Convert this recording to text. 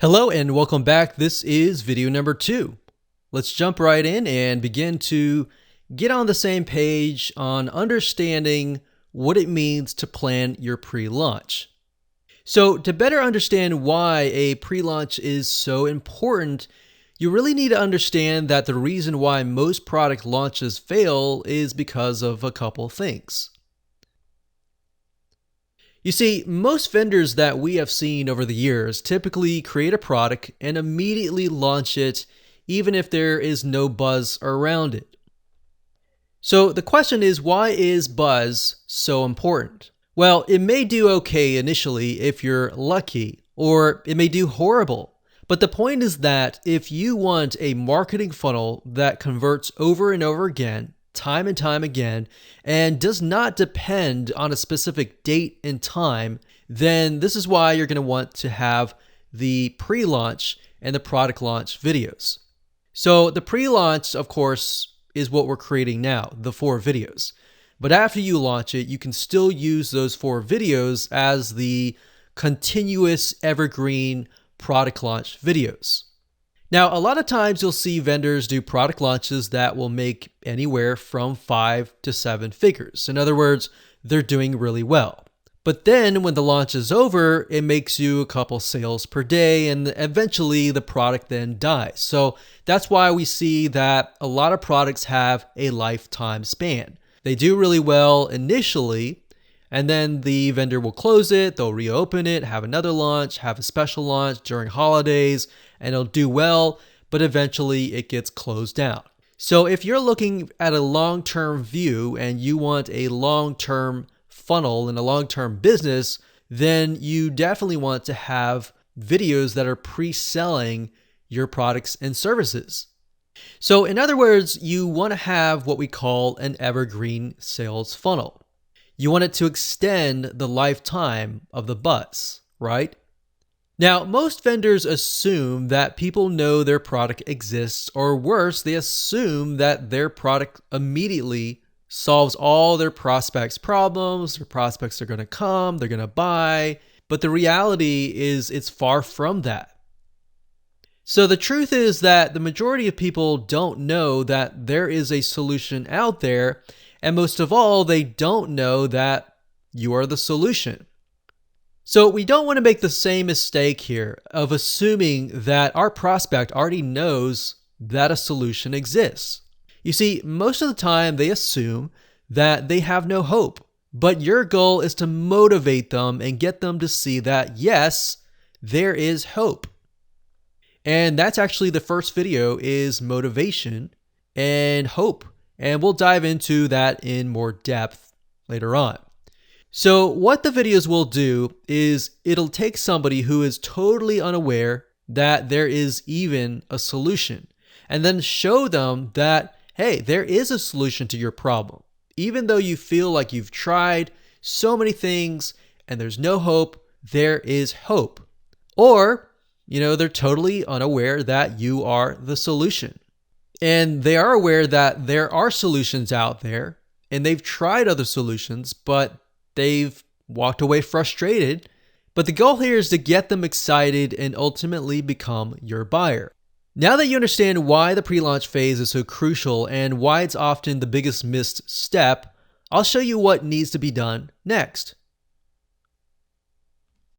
Hello and welcome back. This is video number 2. Let's jump right in and begin to get on the same page on understanding what it means to plan your pre-launch. So to better understand why a pre-launch is so important, you really need to understand that the reason why most product launches fail is because of a couple things. You see, most vendors that we have seen over the years typically create a product and immediately launch it, even if there is no buzz around it. So the question is, why is buzz so important? Well, it may do okay initially if you're lucky, or it may do horrible. But the point is that if you want a marketing funnel that converts over and over again, time and time again, and does not depend on a specific date and time, then this is why you're going to want to have the pre-launch and the product launch videos. So the pre-launch, of course, is what we're creating now, the 4 videos. But after you launch it, you can still use those 4 videos as the continuous evergreen product launch videos. Now, a lot of times you'll see vendors do product launches that will make anywhere from 5 to 7 figures. In other words, they're doing really well. But then when the launch is over, it makes you a couple sales per day, and eventually the product then dies. So that's why we see that a lot of products have a lifetime span. They do really well initially, and then the vendor will close it, they'll reopen it, have another launch, have a special launch during holidays, and it'll do well, but eventually it gets closed down. So if you're looking at a long-term view and you want a long-term funnel and a long-term business, then you definitely want to have videos that are pre-selling your products and services. So in other words, you want to have what we call an evergreen sales funnel. You want it to extend the lifetime of the buzz, right? Now, most vendors assume that people know their product exists, or worse, they assume that their product immediately solves all their prospects' problems. Their prospects are going to come, they're going to buy, but the reality is it's far from that. So the truth is that the majority of people don't know that there is a solution out there, and most of all, they don't know that you are the solution. So we don't want to make the same mistake here of assuming that our prospect already knows that a solution exists. You see, most of the time they assume that they have no hope, but your goal is to motivate them and get them to see that yes, there is hope. And that's actually the first video is motivation and hope. And we'll dive into that in more depth later on. So what the videos will do is it'll take somebody who is totally unaware that there is even a solution, and then show them that, hey, there is a solution to your problem. Even though you feel like you've tried so many things and there's no hope, there is hope. Or, they're totally unaware that you are the solution. And they are aware that there are solutions out there and they've tried other solutions, but they've walked away frustrated. But the goal here is to get them excited and ultimately become your buyer. Now that you understand why the pre-launch phase is so crucial and why it's often the biggest missed step, I'll show you what needs to be done next.